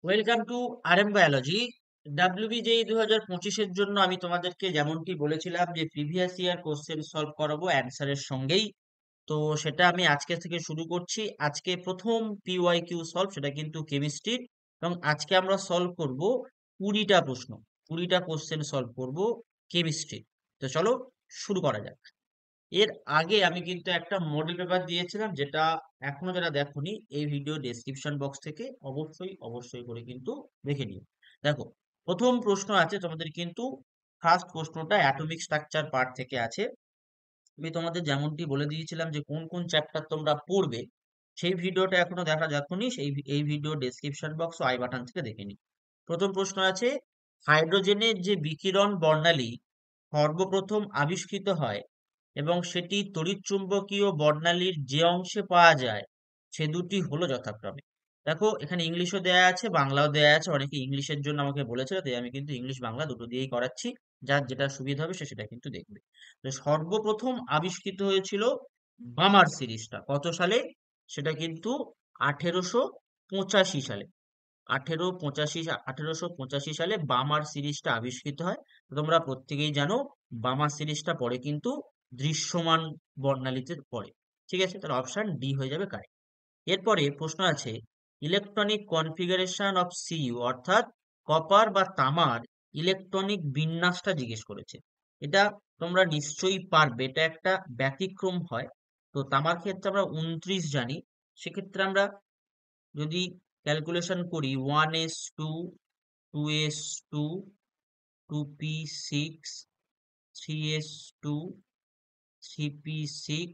Welcome to RM biology. WBJEE 2025-এর জন্য আমি তোমাদেরকে যেমনটি বলেছিলাম যে প্রিভিয়াস ইয়ার কোশ্চেন সলভ করাবো অ্যান্সারের সঙ্গেই। তো সেটা আমি আজকে থেকে শুরু করছি। আজকে প্রথম পিওয়াই কিউ সলভ, সেটা কিন্তু কেমিস্ট্রির। এবং আজকে আমরা সলভ করব 20টা প্রশ্ন, 20টা কোশ্চেন সলভ করব কেমিস্ট্রি। তো চলো শুরু করা যাক। এর আগে আমি কিন্তু একটা মডেল পেপার দিয়েছিলাম, যেটা এখনো যারা দেখোনি এই ভিডিও ডেসক্রিপশন বক্স থেকে অবশ্যই অবশ্যই করে কিন্তু দেখে নিও। দেখো, প্রথম প্রশ্ন আছে তোমাদের কিন্তু। ফার্স্ট প্রশ্নটা অ্যাটমিক স্ট্রাকচার পার্ট থেকে আছে। আমি তোমাদের যেমনটি বলে দিয়েছিলাম যে কোন কোন চ্যাপ্টার তোমরা পড়বে, সেই ভিডিওটা এখনো দেখা যাকনি, এই ভিডিও ডেসক্রিপশন বক্স ও আই বাটন থেকে দেখে নিই। প্রথম প্রশ্ন আছে, হাইড্রোজেনের যে বিকিরণ বর্ণালী সর্বপ্রথম আবিষ্কৃত হয় এবং সেটি তড়িৎচুম্বকীয় বর্ণালীর যে অংশে পাওয়া যায় সে দুটি হলো যথাক্রমে। দেখো, এখানে ইংলিশও দেয়া আছে, বাংলাও দেয়া আছে। অনেকে ইংলিশের জন্য আমাকে বলেছিল, তাই আমি কিন্তু ইংলিশ বাংলা দুটো দিয়েই করাচ্ছি। যার যেটা সুবিধা হবে সে সেটা কিন্তু দেখবে। তো সর্বপ্রথম আবিষ্কৃত হয়েছিল বামার সিরিজটা কত সালে? সেটা কিন্তু 1885 সালে। 1885 সালে বামার সিরিজটা আবিষ্কৃত হয়। তো তোমরা প্রত্যেকেই জানো বামার সিরিজটা পরে কিন্তু দৃশ্যমান বর্ণালীতে পড়ে। ঠিক আছে, তাহলে অপশন ডি হয়ে যাবে কারেক্ট। এরপরে প্রশ্ন আছে, ইলেকট্রনিক কনফিগারেশন অফ সিইউ, অর্থাৎ কপার বা তামার ইলেকট্রনিক বিন্যাসটা জিজ্ঞেস করেছে। এটা তোমরা নিশ্চয়ই পারবে, এটা একটা ব্যতিক্রম হয়। তো তামার ক্ষেত্রে আমরা 29 জানি। সেক্ষেত্রে আমরা যদি ক্যালকুলেশন করি, 1s2, 2s2, 2p6, 3s2, 3p6,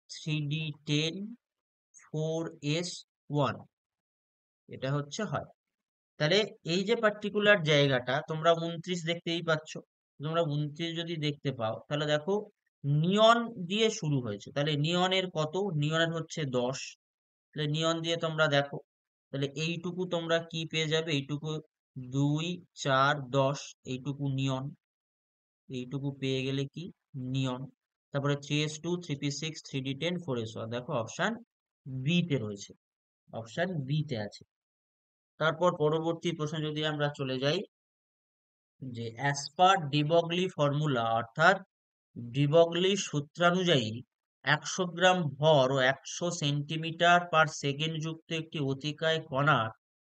3d10, 4s1, এটা হচ্ছে হয়। তাহলে এই যে পার্টিকুলার জায়গাটা তোমরা 29 দেখতেই পাচ্ছ। তোমরা 29 যদি দেখতে পাও তাহলে দেখো, নিয়ন দিয়ে শুরু হয়েছে, তাহলে নিয়নের কত? নিয়নের হচ্ছে 10। তাহলে নিয়ন দিয়ে তোমরা দেখো, তাহলে এইটুকু তোমরা কি পেয়ে যাবে? এইটুকু 2, 4, 10, এইটুকু নিয়ন। এইটুকু পেয়ে গেলে কি? নিয়ন। তারপরে 3s2, 3p6, 3d10, 4s1, দেখো অপশন বি তে রয়েছে, অপশন বি তে আছে। তারপর পরবর্তী প্রশ্ন যদি আমরা চলে যাই, যে অ্যাজ পার ডিবগলি ফর্মুলা, অর্থাৎ ডিবগলি সূত্রানুযায়ী 100 গ্রাম ভর ও 100 সেন্টিমিটার পার সেকেন্ড যুক্ত একটি অতিকায় কণার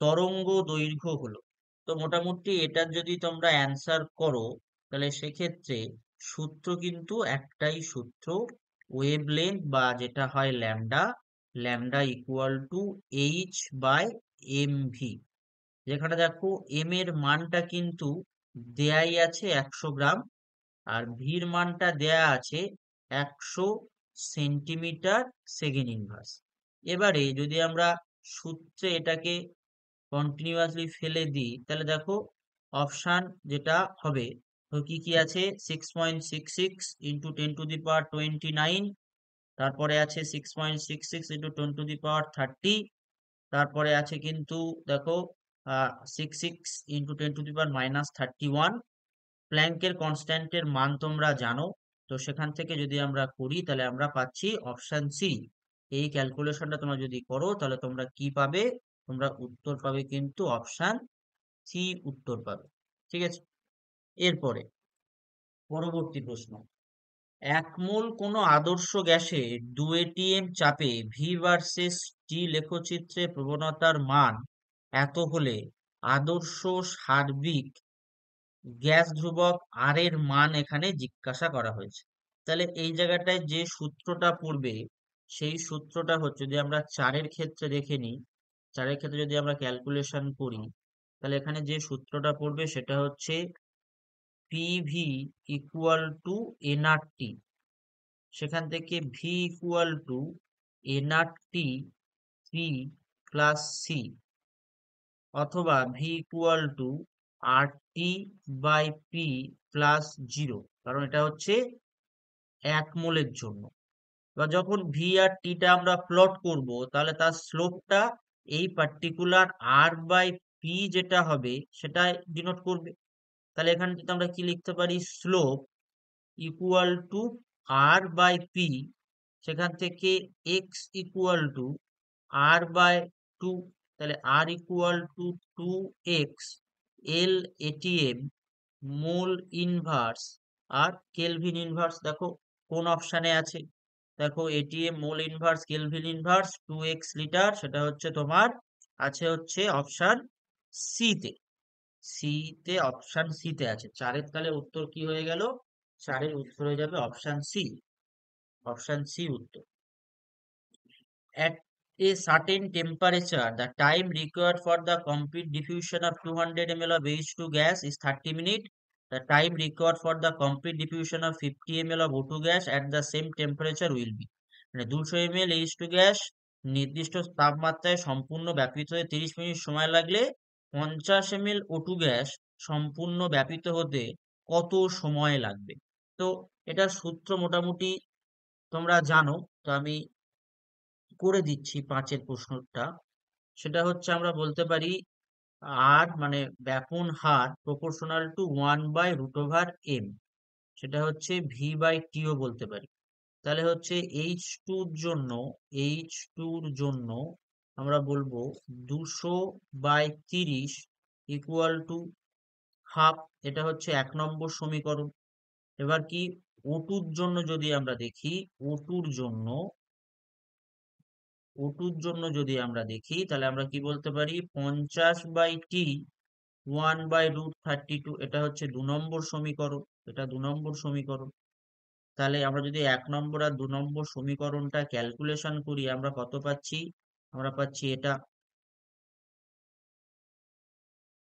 তরঙ্গ দৈর্ঘ্য হলো। তো মোটামুটি এটার যদি তোমরা অ্যান্সার করো, তাহলে সেক্ষেত্রে সূত্র কিন্তু একটাই সূত্র, ওয়েভলেন্থ বা যেটা হয় lambda, lambda equal to H by M V. যেখানে দেখো এম এর মানটা কিন্তু দেয়াই আছে 100 গ্রাম, আর ভির মানটা দেয়া আছে 100 সেন্টিমিটার সেকেন্ড ইনভার্স। এবারে যদি আমরা সূত্রে এটাকে কন্টিনিউয়াসলি ফেলে দিই, তাহলে দেখো অপশান যেটা হবে, তো কি কি আছে? 6.66 ইন্টু 10⁻29, তারপরে আছে 6.66 ইন্টু 10⁻30, তারপরে আছে কিন্তু দেখো 66 ইন্টু 10⁻−31। প্ল্যাঙ্কের কনস্ট্যান্টের মান তোমরা জানো। তো সেখান থেকে যদি আমরা করি তাহলে আমরা পাচ্ছি অপশন সি। এই ক্যালকুলেশনটা তোমরা যদি করো তাহলে তোমরা কি পাবে? তোমরা উত্তর পাবে কিন্তু অপশন সি উত্তর পাবে। ঠিক আছে, এরপরে পরবর্তী প্রশ্ন, এক মোল কোনো আদর্শ গ্যাসে 2 atm চাপে ভি ভার্সেস টি লেখচিত্রে প্রবণতার মান এত হলে আদর্শ সার্বিক গ্যাস ধ্রুবক আর এর মান এখানে জিজ্ঞাসা করা হয়েছে। তাহলে এই জায়গাটায় যে সূত্রটা পড়বে, সেই সূত্রটা হচ্ছে, যদি আমরা চারের ক্ষেত্রে দেখে নিই, চারের ক্ষেত্রে যদি আমরা ক্যালকুলেশন করি, তাহলে এখানে যে সূত্রটা পড়বে সেটা হচ্ছে পিভি ইকুয়াল টু এনআরটি। সেখান থেকে V equal to NRT P plus C, অথবা V equal to R T by P plus 0, কারণ এটা হচ্ছে 1 মোলের জন্য। এবার যখন ভি আর টিটা আমরা প্লট করব, তাহলে তার স্লোপটা এই পার্টিকুলার আর বাই পি যেটা হবে সেটা ডিনোট করবে। তাহলে এখানে কিন্তু আমরা কি লিখতে পারি? Slope equal to R by P, সেখান থেকে X equal to R by 2। তাহলে R equal to 2x L ATM mole inverse আর কেলভিন ইনভার্স। দেখো কোন অপশানে আছে, দেখো ATM mole inverse kelvin inverse 2x litre, সেটা হচ্ছে তোমার আছে হচ্ছে অপশান সি তে। সি তে, অপশান সি তে আছে। চারের তাহলে উত্তর কি হয়ে গেল? চারের উত্তর হয়ে যাবে অপশান সি। অপশান সি উত্তর। At a certain temperature, the time required for the complete diffusion of 200 ml of H2 gas is 30 minutes. The time required for the complete diffusion of 50 ml of O2 gas at the same temperature will be, মানে 200 ml H2 gas নির্দিষ্ট তাপমাত্রায় সম্পূর্ণ ব্যাপিত হয়ে 30 minute সময় লাগলে 50 ml O2 gas সম্পূর্ণ ব্যাপিত হতে কত সময় লাগবে? তো এটার সূত্র মোটামুটি তোমরা জানো, তো আমি করে দিচ্ছি পাঁচের প্রশ্নটা। সেটা হচ্ছে আমরা বলতে পারি আর মানে ব্যাপন হার প্রপোর্শনাল টু 1/√m, সেটা হচ্ছে v/t-ও বলতে পারি। তাহলে হচ্ছে H2 এর জন্য আমরা বলবো 200/30 ইকুয়াল টু হাফ। এটা হচ্ছে 1 নম্বর সমীকরণ। এবার কি O2-র জন্য যদি আমরা দেখি, O2-র জন্য যদি আমরা দেখি, তাহলে আমরা কি বলতে পারি 50/t 1/√32, এটা হচ্ছে 2 নম্বর সমীকরণ। এটা 2 নম্বর সমীকরণ। তাহলে আমরা যদি 1 নম্বর আর 2 নম্বর সমীকরণটা ক্যালকুলেশন করি, আমরা কত পাচ্ছি? আমরা পাচ্ছি এটা।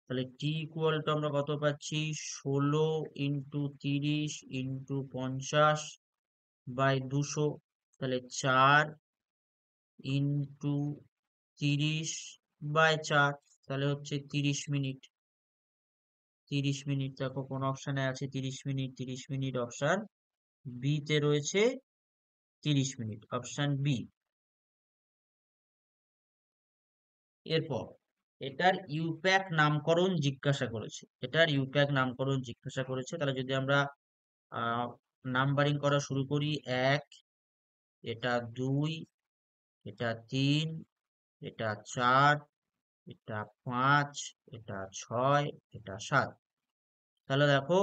তাহলে t ইকুয়াল টু আমরা কত পাচ্ছি? 16 × 30 × 50/200, তাহলে 4 × 30/4, তাহলে হচ্ছে 30 মিনিট। 30 মিনিট, দেখো কোন অপশানে আছে 30 মিনিট? 30 মিনিট অপশান বি তে রয়েছে। 30 মিনিট অপশান বি। এরপর এটার ইউপ্যাক নামকরণ জিজ্ঞাসা করেছে। এটার ইউপ্যাক নামকরণ জিজ্ঞাসা করেছে। তাহলে যদি আমরা নাম্বারিং করা শুরু করি, 1, এটা 2, এটা 3, এটা 4, এটা 5, এটা 6, এটা 7। তাহলে দেখো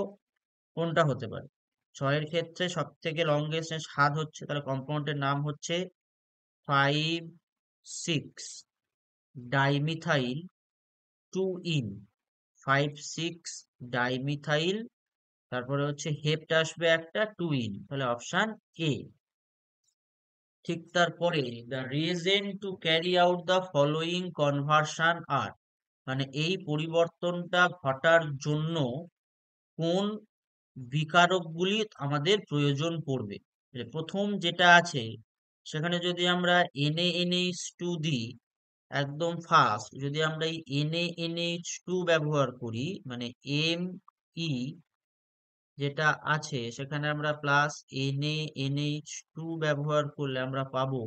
কোনটা হতে পারে। 6-এর ক্ষেত্রে সব থেকে লংগেস্ট 7 হচ্ছে, তাহলে কম্পাউন্ডের নাম হচ্ছে 5,6 ডাইমিথাইল 2-ইন। 5,6 ডাইমিথাইল, তারপরে হচ্ছে হেপ্ট আসবে একটা 2-ইন, তাহলে অপশান এ। ঠিক তারপরে the reagent to carry out the following conversion আর, মানে এই পরিবর্তনটা ঘটার জন্য কোন বিকারকগুলি আমাদের প্রয়োজন পড়বে। প্রথম যেটা আছে সেখানে যদি আমরা NaNH2 দিই, একদম ফার্স্ট যদি আমরা এই NaNH2 ব্যবহার করি, মানে Me যেটা আছে সেখানে আমরা প্লাস NaNH2 ব্যবহার করলে আমরা পাবো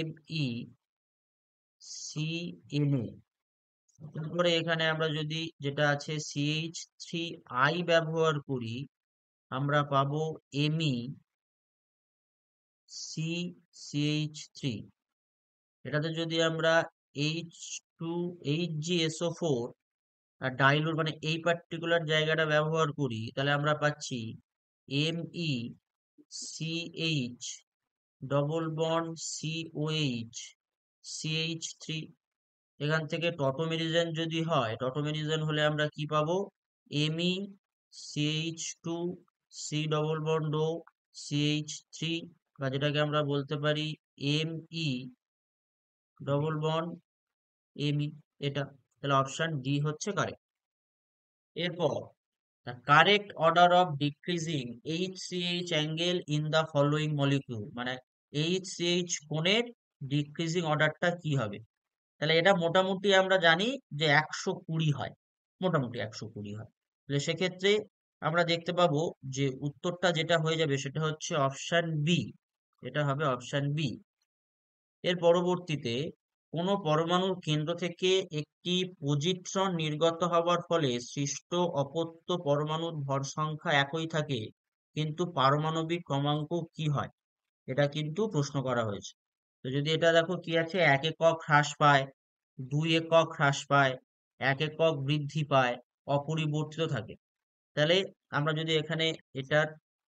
MECNA। তারপরে এখানে আমরা যদি যেটা আছে CH3I ব্যবহার করি, আমরা পাবো MECCH3। এটাতে যদি আমরা HGSO4 আর ডাইলুট মানে এই পার্টিকুলার জায়গাটা ব্যবহার করি, তাহলে আমরা পাচ্ছি MECH double bond COH CH3। এখান থেকে টটোমেরিজেন যদি হয়, টটোমেরিজেন হলে আমরা কি পাবো? MECH2 C double bond O CH3, বা যেটাকে আমরা বলতে পারি ME ডবল বন্ড ME, এটা। তাহলে অপশন ডি হচ্ছে কারেক্ট। এরপর the correct order of decreasing HCH angle in the following molecule, মানে HCH কোণের ডিক্রিজিং অর্ডারটা কি হবে? তাহলে এটা মোটামুটি আমরা জানি যে 120 হয়, মোটামুটি 120 হয়। তাহলে সেক্ষেত্রে আমরা দেখতে পাবো যে উত্তরটা যেটা হয়ে যাবে সেটা হচ্ছে অপশন বি। এটা হবে অপশন বি। এর পরবর্তীতে কোন পরমাণুর কেন্দ্র থেকে একটি পজিট্রন নির্গত হওয়ার ফলে সৃষ্ট অপত্য পরমাণুর ভর সংখ্যা একই থাকে, কিন্তু পারমাণবিক ক্রমাঙ্ক কি হয়? এটা কিন্তু প্রশ্ন করা হয়েছে। তো যদি এটা দেখো কি আছে, 1 একক হ্রাস পায়, 2 একক হ্রাস পায়, 1 একক বৃদ্ধি পায়, অপরিবর্তিত থাকে। তাহলে আমরা যদি এখানে এটার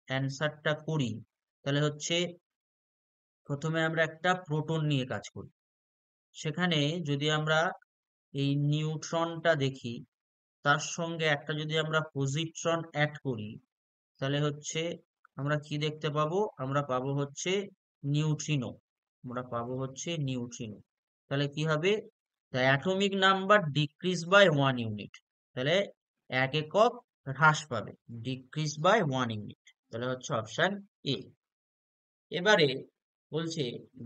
অ্যান্সারটা করি, তাহলে হচ্ছে প্রথমে আমরা একটা প্রোটন নিয়ে কাজ করি। সেখানে যদি আমরা এই নিউট্রনটা দেখি, তার সঙ্গে একটা যদি আমরা পজিট্রন অ্যাড করি, তাহলে হচ্ছে আমরা কি দেখতে পাবো? আমরা পাবো হচ্ছে নিউট্রিনো। আমরা পাবো হচ্ছে নিউট্রিনো। তাহলে কি হবে? The atomic number decrease by 1 unit. তাহলে 1 একক হ্রাস পাবে, ডিক্রিজ বাই 1 ইউনিট। তাহলে হচ্ছে অপশন এ। এবারে বলছে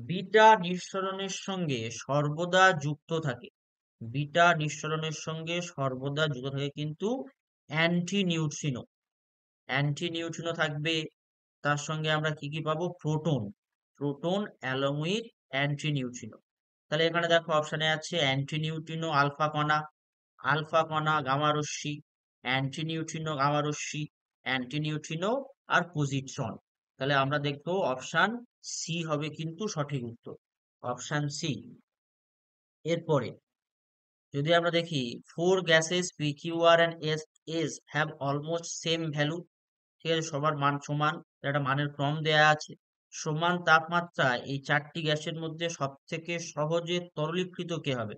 বিটা নিঃসরণের সঙ্গে সর্বদা যুক্ত থাকে। বিটা নিঃসরণের সঙ্গে সর্বদা যুক্ত থাকে কিন্তু অ্যান্টি নিউট্রিনো। অ্যান্টি নিউট্রিনো থাকবে, তার সঙ্গে আমরা কি কি পাবো? Proton. Proton along with anti neutrino. তাহলে এখানে দেখো অপশনে আছে অ্যান্টি নিউট্রিনো আলফা কণা, আলফা কণা গামা রশ্মি, অ্যান্টি নিউট্রিনো গামা রশ্মি, অ্যান্টি নিউট্রিনো আর পজিট্রন। তাহলে আমরা দেখবো অপশন সি হবে কিন্তু সঠিক উত্তর, অপশন সি। এরপরে যদি আমরা দেখি 4 gases PQR and S have almost same value. ঠিক আছে, সবার মান সমান, একটা মানের ক্রম দেয়া আছে। সমান তাপমাত্রায় এই 4টি গ্যাসের মধ্যে সব থেকে সহজে তরলীকৃত কে হবে?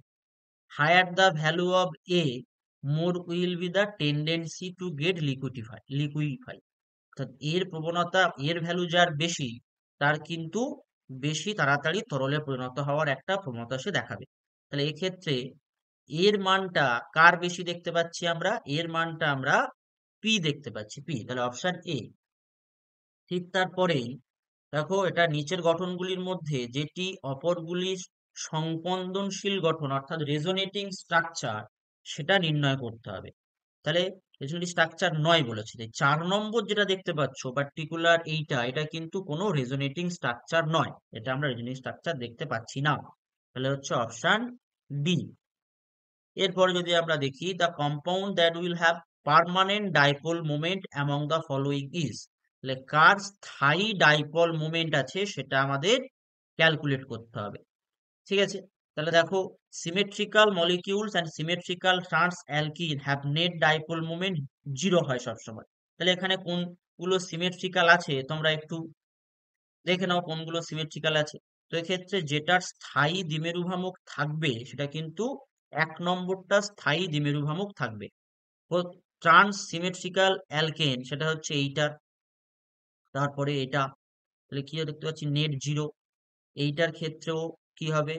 Higher the value of A, more will be the tendency to get liquefy. অর্থাৎ এর প্রবণতা, এর ভ্যালু যার বেশি, তার কিন্তু বেশি তাড়াতাড়ি তরলে পরিণত হওয়ার একটা প্রবণতা সে দেখাবে। তাহলে এক্ষেত্রে এর মানটা কার বেশি দেখতে পাচ্ছি আমরা? এর মানটা আমরা পি দেখতে পাচ্ছি, পি। তাহলে অপশন এ। ঠিক তারপরেই দেখো এটা নিচের গঠনগুলির মধ্যে যেটি অপরগুলির সংকন্দনশীল গঠন অর্থাৎ রেজোনেটিং স্ট্রাকচার, সেটা নির্ণয় করতে হবে। তাহলে রেজোনেটিং স্ট্রাকচার নয় বলেছে, 4 নম্বর যেটা দেখতে পাচ্ছ পার্টিকুলার এইটা, এটা কিন্তু কোনো রেজোনেটিং স্ট্রাকচার নয়, এটা আমরা রেজোনেটিং স্ট্রাকচার দেখতে পাচ্ছি না। তাহলে হচ্ছে অপশন ডি। এরপরে যদি আমরা দেখি the compound that will have permanent dipole moment among the following is, তাহলে কার স্থায়ী ডাইপোল মোমেন্ট আছে সেটা আমাদের ক্যালকুলেট করতে হবে। ঠিক আছে, তাহলে দেখো symmetrical molecules and symmetrical trans alkyne have net dipole moment 0 হয় সবসময়। তাহলে এখানে কোনগুলো সিমেট্রিক্যাল আছে তোমরা একটু দেখে নাও, কোনগুলো সিমেট্রিক্যাল আছে। তো এক্ষেত্রে যেটার স্থায়ী দ্বিমেরুভ্রামক থাকবে সেটা কিন্তু 1 নম্বরটা স্থায়ী দ্বিমেরুভ্রামক থাকবে। ট্রান্স সিমেট্রিক্যাল অ্যালকেন সেটা হচ্ছে এইটার, তারপরে এটা, তাহলে কি দেখতে পাচ্ছি নেট 0। এইটার ক্ষেত্রেও কি হবে?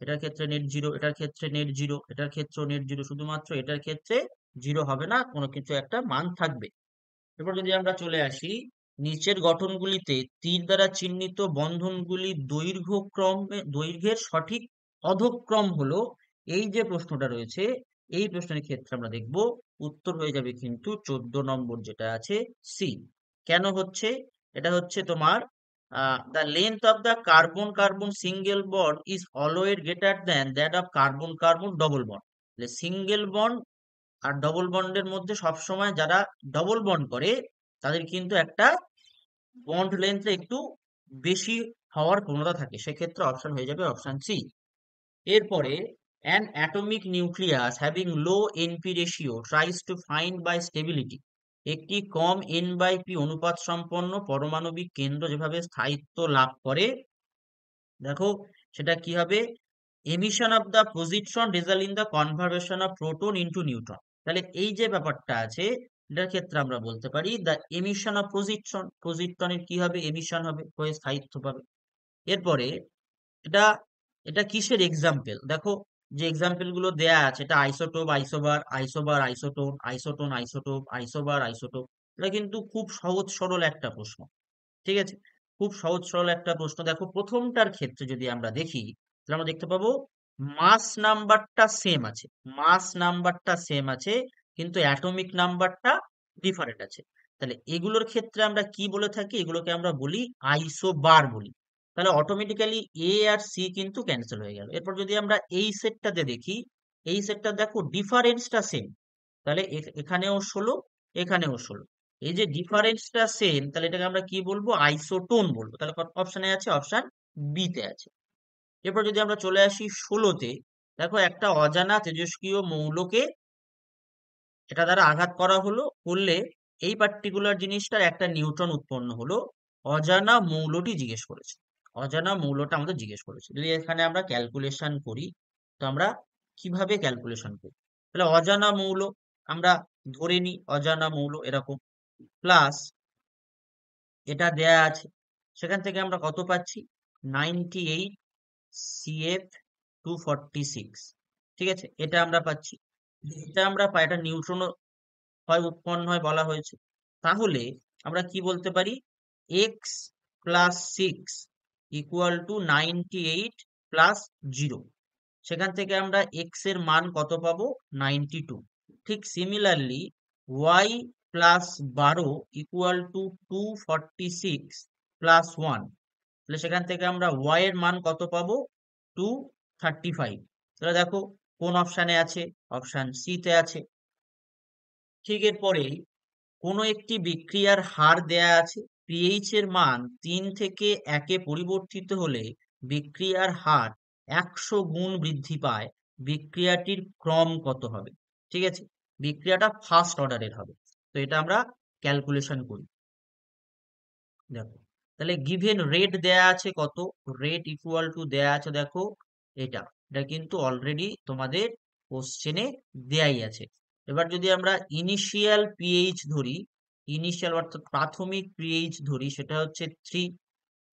এটার ক্ষেত্রে নেট 0, এটার ক্ষেত্রে নেট 0, এটার ক্ষেত্রেও নেট 0, শুধুমাত্র এটার ক্ষেত্রে 0 হবে না, কোনো কিছু একটা মান থাকবে। এরপর যদি আমরা চলে আসি নিচের গঠনগুলিতে তীর দ্বারা চিহ্নিত বন্ধনগুলি দৈর্ঘ্যের সঠিক অধক্রম হলো, এই যে প্রশ্নটা রয়েছে, এই প্রশ্নের ক্ষেত্রে আমরা দেখব উত্তর হয়ে যাবে কিন্তু 14 নম্বর যেটা আছে সি। কেন হচ্ছে? এটা হচ্ছে তোমার the length of the carbon carbon single bond is always greater than that of carbon carbon double bond। Single bond আর ডবল বন্ডের মধ্যে সবসময় যারা ডবল বন্ড করে তাদের কিন্তু একটা বন্ড লেন্থ একটু বেশি হওয়ার প্রবণতা থাকে, সেক্ষেত্রে অপশন হয়ে যাবে অপশন সি। এরপরে an atomic nucleus having low np ratio tries to find by stability, একটি কম n/p অনুপাত সম্পন্ন পারমাণবিক কেন্দ্র যেভাবে স্থায়িত্ব লাভ করে, দেখো সেটা কি হবে? Emission of the positron result in the conversion of proton into neutron. তাহলে এই যে ব্যাপারটা আছে, এটার ক্ষেত্রে আমরা বলতে পারি দ্য এমিশন অফ পজিট্রন, পজিট্রনের কি হবে? এমিশন হবে, হয়ে স্থায়িত্ব পাবে। এরপরে এটা এটা কিসের এক্সাম্পল? দেখো যে এক্সাম্পল গুলো দেয়া আছে, এটা isotope, isobar, isobar, isotone, isotone, isotope, isobar, isotope. এটা কিন্তু খুব সহজ সরল একটা প্রশ্ন। ঠিক আছে, খুব সহজ সরল একটা প্রশ্ন। দেখো প্রথমটার ক্ষেত্রে যদি আমরা দেখি, তাহলে আমরা দেখতে পাবো মাস নাম্বারটা সেম আছে, মাস নাম্বারটা সেম আছে, কিন্তু অ্যাটমিক নাম্বারটা ডিফারেন্ট আছে। তাহলে এগুলোর ক্ষেত্রে আমরা কি বলে থাকি? এগুলোকে আমরা বলি আইসোবার বলি। তাহলে অটোমেটিক্যালি এ আর সি কিন্তু ক্যান্সেল হয়ে গেল। এরপর যদি আমরা এই সেটটাতে দেখি, এই সেটটা দেখো ডিফারেন্সটা সেম, তাহলে এখানেও 16, এখানেও 16। এই যে ডিফারেন্সটা সেম, তাহলে এটাকে আমরা কি বলবো? আইসোটোন বলবো। তাহলে অপশনে আছে, অপশন বি তে আছে। এরপর যদি আমরা চলে আসি 16-তে, দেখো একটা অজানা তেজস্ক্রিয় মৌলকে এটা দ্বারা আঘাত করা হলো, করলে এই পার্টিকুলার জিনিসটার একটা নিউট্রন উৎপন্ন হলো। অজানা মৌলটি জিজ্ঞেস করেছে, অজানা মৌলটা আমাদের জিজ্ঞেস করেছে। যদি এখানে আমরা ক্যালকুলেশন করি, তো আমরা কিভাবে ক্যালকুলেশন করি? তাহলে অজানা মৌল আমরা ধরে নিই, অজানা মৌল এরকম, প্লাস এটা দেয়া আছে, সেখান থেকে আমরা কত পাচ্ছি? 98 CF246, ঠিক আছে, এটা আমরা পাচ্ছি। এটা আমরা পাই, এটা নিউট্রন হয় উৎপন্ন হয় বলা হয়েছে। তাহলে আমরা কি বলতে পারি? X plus 6 equal to 98 plus 0। সেখান থেকে আমরা এক্স এর মান কত পাবো? 92। ঠিক similarly Y plus 12 equal to 246 plus 1। তাহলে সেখান থেকে আমরা ওয়াই এর মান কত পাবো? 235। তাহলে দেখো কোন অপশানে আছে? অপশান সি তে আছে। ঠিক এরপরেই কোনো একটি বিক্রিয়ার হার দেয়া আছে, পিএইচ এর মান 3 থেকে 1-এ পরিবর্তিত হলে বিক্রিয়ার হার 100 গুণ বৃদ্ধি পায়, বিক্রিয়াটির ক্রম কত হবে? ঠিক আছে, বিক্রিয়াটা ফার্স্ট অর্ডারের হবে। তো এটা আমরা ক্যালকুলেশন করি। দেখো, তাহলে গিভেন রেট দেয়া আছে কত? রেট ইকুয়াল টু দেয়া আছে, দেখো এটা এটা কিন্তু অলরেডি তোমাদের কোশ্চেনে দেয়াই আছে। এবার যদি আমরা ইনিশিয়াল পিএইচ ধরি, ইনিশিয়াল অর্থাৎ প্রাথমিক পিএইচ ধরি, সেটা হচ্ছে 3।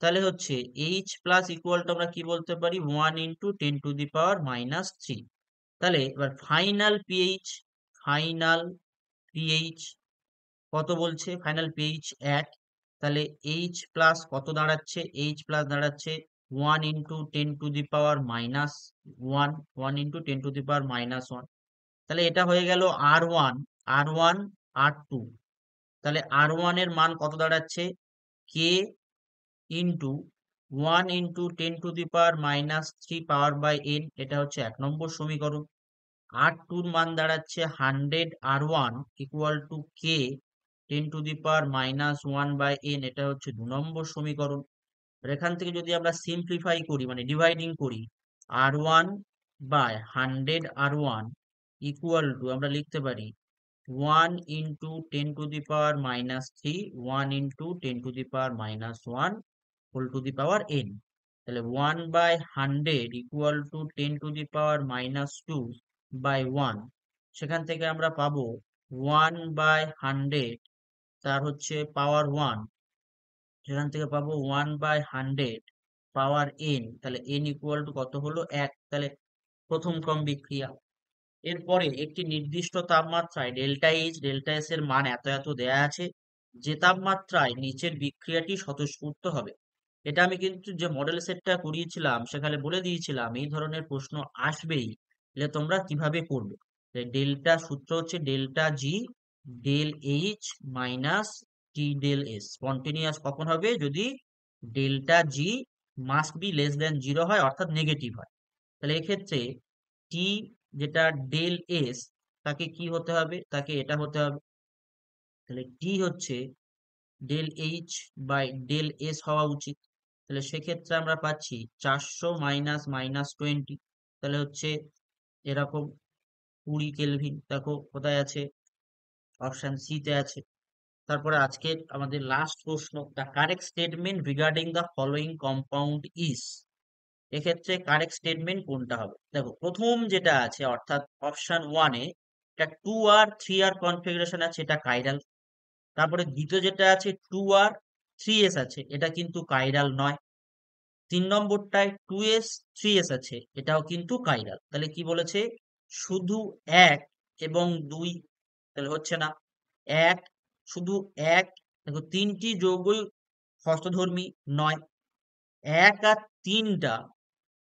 তাহলে হচ্ছে এইচ প্লাস ইকুয়াল টু আমরা কি বলতে পারি? 1 ইন্টু 10⁻³ তাহলে এবার ফাইনাল পিএইচ, ফাইনাল পিএইচ কত বলছে? Final pH 1। তাহলে এইচ প্লাস কত দাঁড়াচ্ছে? এইচ প্লাস দাঁড়াচ্ছে 1 ইন্টু 10⁻⁻1, 1 ইন্টু 10⁻⁻1। তাহলে এটা হয়ে গেল R1, R1, R2। তাহলে R1 এর মান কত দাঁড়াচ্ছে? K into 1 into 10⁻³ power by n, এটা হচ্ছে 1 নম্বর সমীকরণ। R2 এর মান দাঁড়াচ্ছে 100 R1 equal to K 10⁻⁻1 by n, এটা হচ্ছে 2 নম্বর সমীকরণ। আর এখান থেকে যদি আমরা সিম্পলিফাই করি, মানে ডিভাইডিং করি, R1 by 100 R1 equal two আমরা লিখতে পারি 1 into 10⁻³ 1 into 10⁻⁻1 whole to the power n। তাহলে 1 বাই 100 ইকুয়াল টু 10⁻⁻2 বাই 1। সেখান থেকে আমরা পাবো 1 বাই 100 তার হচ্ছে পাওয়ার 1, সেখান থেকে পাবো 1 বাই 100 পাওয়ার n। তাহলে n ইকুয়াল টু কত হলো? 1। তাহলে প্রথম ক্রম বিক্রিয়া। এরপরে একটি নির্দিষ্ট তাপমাত্রায় ডেল্টা এইচ, ডেল্টা এস এর মান এত এত দেয়া আছে, যে তাপমাত্রায় নিচের বিক্রিয়াটি স্বতঃস্ফূর্ত হবে। এটা আমি কিন্তু যে মডেল সেটটা করিয়েছিলাম সেখানে বলে দিয়েছিলাম এই ধরনের প্রশ্ন আসবেই, যে তোমরা কিভাবে করবে। ডেল্টা সূত্র হচ্ছে delta G del H minus T del S. Spontaneous কখন হবে? যদি delta G must be less than 0 হয়, অর্থাৎ নেগেটিভ হয়। তাহলে এক্ষেত্রে টি যেটা ডেল এস, তাকে কি হতে হবে? তাকে এটা হতে হবে। তাহলে টি হচ্ছে del H by del S হওয়া উচিত। তাহলে সেক্ষেত্রে আমরা পাচ্ছি 400 মাইনাস -20, তাহলে হচ্ছে এরকম 20 কেলভিন। দেখো কোথায় আছে? অপশন সি তে আছে। তারপরে আজকের আমাদের লাস্ট প্রশ্ন, the correct statement regarding the following compound is. এক্ষেত্রে কারেক্ট স্টেটমেন্ট কোনটা হবে? দেখো প্রথম যেটা আছে অর্থাৎ অপশন 1-এ এটা 2R 3R কনফিগারেশন আছে, এটা কাইরাল। তারপরে দ্বিতীয় যেটা আছে 2R 3S আছে, এটা কিন্তু কাইরাল নয়। 3 নম্বরটায় 2S 3S আছে, এটাও কিন্তু কাইরাল। তাহলে কি বলেছে? শুধু 1 এবং 2, তাহলে হচ্ছে না। 1, শুধু 1, দেখো 3টি যৌগই হস্তধর্মী নয়। 1 আর 3টা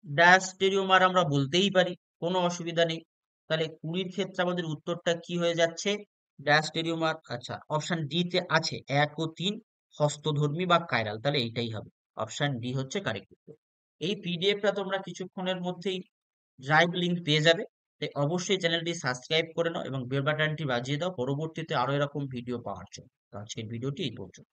ডায়াস্টেরিওমার আমরা বলতেই পারি, কোনো অসুবিধা নেই। তাহলে 20-র ক্ষেত্রে আমাদের উত্তরটা কি হয়ে যাচ্ছে? ডায়াস্টেরিওমার। আচ্ছা, অপশন ডি তে আছে 1 ও 3 হস্তধর্মী বা কাইরাল, তাহলে এইটাই হবে। অপশন ডি হচ্ছে কারেক্ট উত্তর। এই পিডিএফটা তোমরা কিছুক্ষণের মধ্যেই ড্রাইভ লিংক পেয়ে যাবে। তাই অবশ্যই চ্যানেলটি সাবস্ক্রাইব করে নাও এবং বেল বাটনটি বাজিয়ে দাও পরবর্তীতে আরো এরকম ভিডিও পাওয়ার জন্য। তো আজকের ভিডিওটি এই পর্যন্ত।